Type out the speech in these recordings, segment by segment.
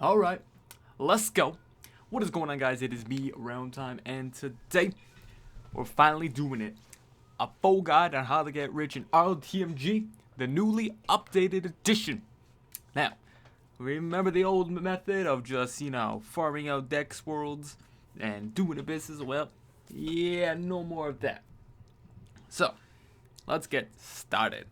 Alright, let's go. What is going on, guys? It is me, RealmTimee, and today we're finally doing it. A full guide on how to get rich in RotMG, the newly updated edition. Now, remember the old method of just, farming out Dex worlds and doing a business? Well, yeah, no more of that. So, let's get started.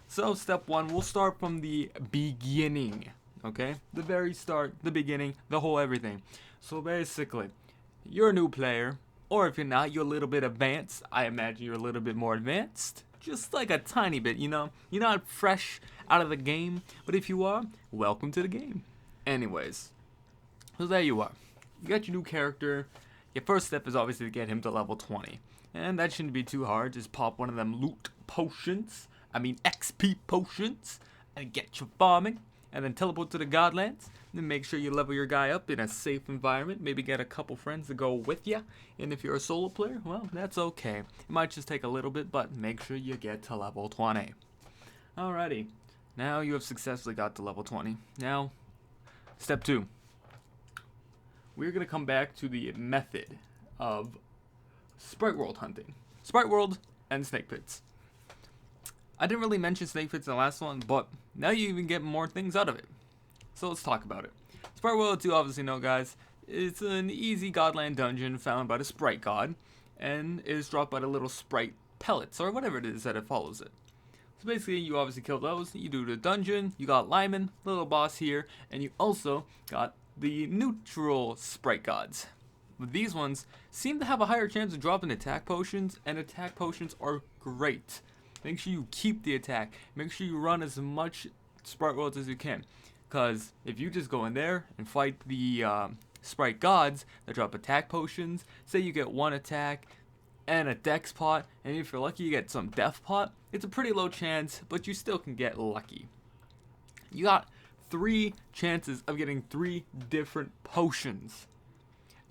So, step one, we'll start from the beginning. Okay, the very start, the beginning, the whole everything. So basically, you're a new player, or if you're not, you're a little bit advanced. I imagine you're a little bit more advanced, just like a tiny bit, You're not fresh out of the game, but if you are, welcome to the game. Anyways, so there you are. You got your new character. Your first step is obviously to get him to level 20. And that shouldn't be too hard. Just pop one of them loot potions. XP potions. And get your farming. And then teleport to the Godlands. Then make sure you level your guy up in a safe environment. Maybe get a couple friends to go with you. And if you're a solo player, well, that's okay. It might just take a little bit, but make sure you get to level 20. Alrighty. Now you have successfully got to level 20. Now, step 2. We're going to come back to the method of Sprite World hunting. Sprite World and Snake Pits. I didn't really mention Snake Pits in the last one, but now you even get more things out of it. So let's talk about it. Sprite World 2, obviously know, guys, it's an easy Godland dungeon found by the Sprite God, and is dropped by the little Sprite pellets, or whatever it is that it follows it. So basically, you obviously kill those, you do the dungeon, you got Lyman, little boss here, and you also got the neutral Sprite Gods. But these ones seem to have a higher chance of dropping attack potions, and attack potions are great. Make sure you keep the attack. Make sure you run as much Sprite Worlds as you can. Because if you just go in there and fight the Sprite Gods that drop attack potions, say you get one attack and a Dex pot, and if you're lucky you get some Death pot, it's a pretty low chance, but you still can get lucky. You got 3 chances of getting 3 different potions.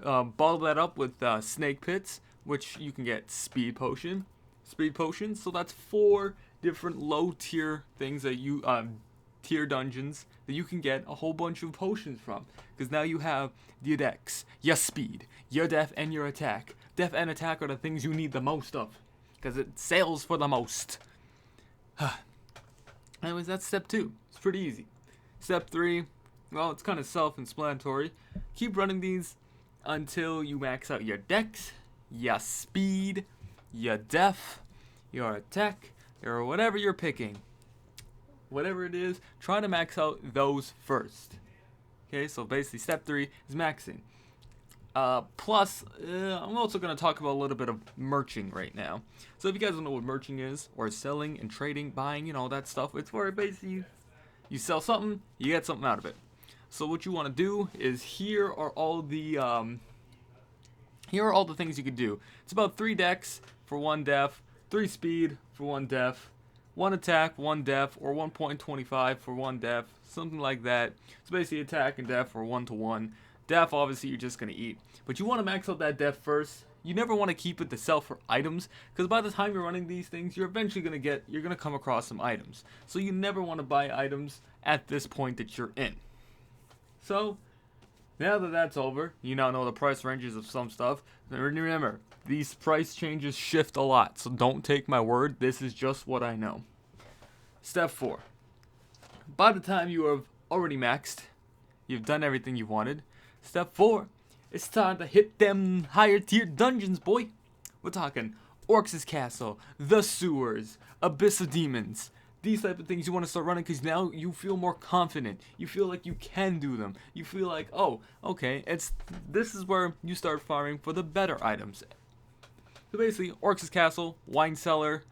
Bottle that up with Snake Pits, which you can get Speed Potions, so that's 4 different low tier things that you tier dungeons that you can get a whole bunch of potions from, because now you have your Dex, your Speed, your Def, and your Attack. Def and Attack are the things you need the most of, because it sells for the most. Anyways, that's step 2. It's pretty easy. Step 3, well, it's kind of self-explanatory. Keep running these until you max out your Dex, your Speed, your Def, your Attack, or whatever you're picking. Whatever it is, try to max out those first. Okay, so basically step 3 is maxing. Plus, I'm also going to talk about a little bit of merching right now. So if you guys don't know what merching is, or selling and trading, buying, that stuff, it's where basically you sell something, you get something out of it. So what you want to do is here are all the things you could do. It's about 3 Dex for 1 Def, 3 Speed for 1 Def, 1 Attack, 1 Def, or 1.25 for 1 Def, something like that. So basically Attack and Def are 1-to-1. Def, obviously, you're just going to eat. But you want to max out that Def first. You never want to keep it to sell for items, because by the time you're running these things, you're eventually going to come across some items. So you never want to buy items at this point that you're in. So, now that that's over, you now know the price ranges of some stuff. Remember, these price changes shift a lot, so don't take my word. This is just what I know. Step 4. By the time you have already maxed, you've done everything you wanted. Step 4, it's time to hit them higher tier dungeons, boy. We're talking Orcs' Castle, the Sewers, Abyss of Demons. These type of things you want to start running, because now you feel more confident. You feel like you can do them. You feel like, oh, okay, this is where you start farming for the better items. So basically, Orcs' Castle, Wine Cellar,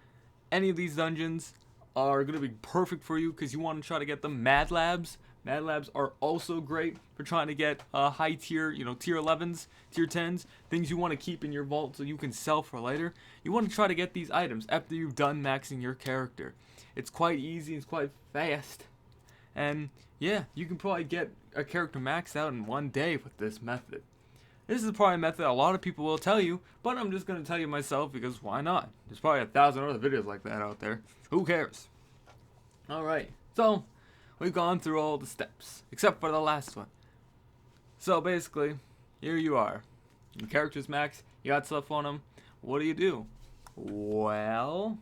any of these dungeons are going to be perfect for you, because you want to try to get the Mad Labs. Mad Labs are also great for trying to get high tier, tier 11s, tier 10s, things you want to keep in your vault so you can sell for later. You want to try to get these items after you've done maxing your character. It's quite easy, it's quite fast, and yeah, you can probably get a character maxed out in 1 day with this method. This is probably a method a lot of people will tell you, but I'm just going to tell you myself, because why not? There's probably 1,000 other videos like that out there. Who cares? Alright, so we've gone through all the steps, except for the last one. So basically, here you are. Your character's max, you got stuff on them. What do? Well,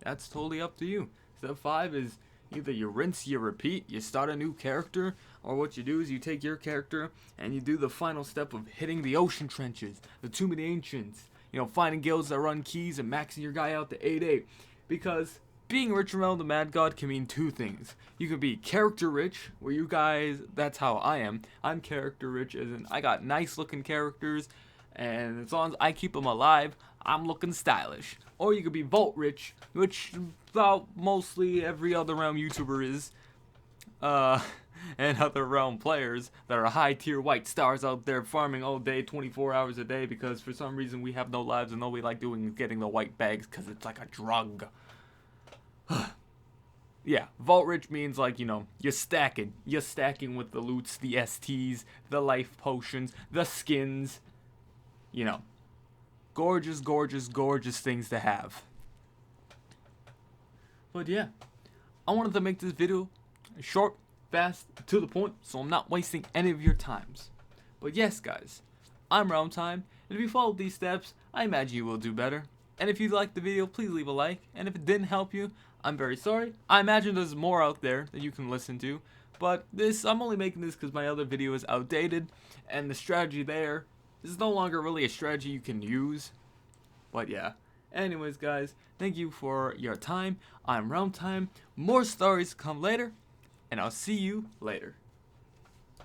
that's totally up to you. Step 5 is either you rinse, you repeat, you start a new character, or what you do is you take your character and you do the final step of hitting the ocean trenches, the Tomb of the Ancients, finding guilds that run keys and maxing your guy out to 8-8. Because being rich around the Mad God can mean two things. You can be character rich, where you guys, that's how I am. I'm character rich, as in I got nice looking characters, and as long as I keep them alive, I'm looking stylish. Or you could be vault rich, which about mostly every other realm YouTuber is. And other realm players that are high tier white stars out there farming all day, 24 hours a day, because for some reason we have no lives and all we like doing is getting the white bags because it's like a drug. Yeah, vault rich means like, you're stacking. You're stacking with the loots, the STs, the life potions, the skins. Gorgeous, gorgeous, gorgeous things to have. But yeah, I wanted to make this video short, fast, to the point, so I'm not wasting any of your times. But yes, guys, I'm RealmTimee, and if you follow these steps, I imagine you will do better. And if you liked the video, please leave a like, and if it didn't help you, I'm very sorry. I imagine there's more out there that you can listen to, but I'm only making this because my other video is outdated, and the strategy there is no longer really a strategy you can use. But yeah, anyways guys, thank you for your time. I'm RealmTimee. More stories come later, and I'll see you later.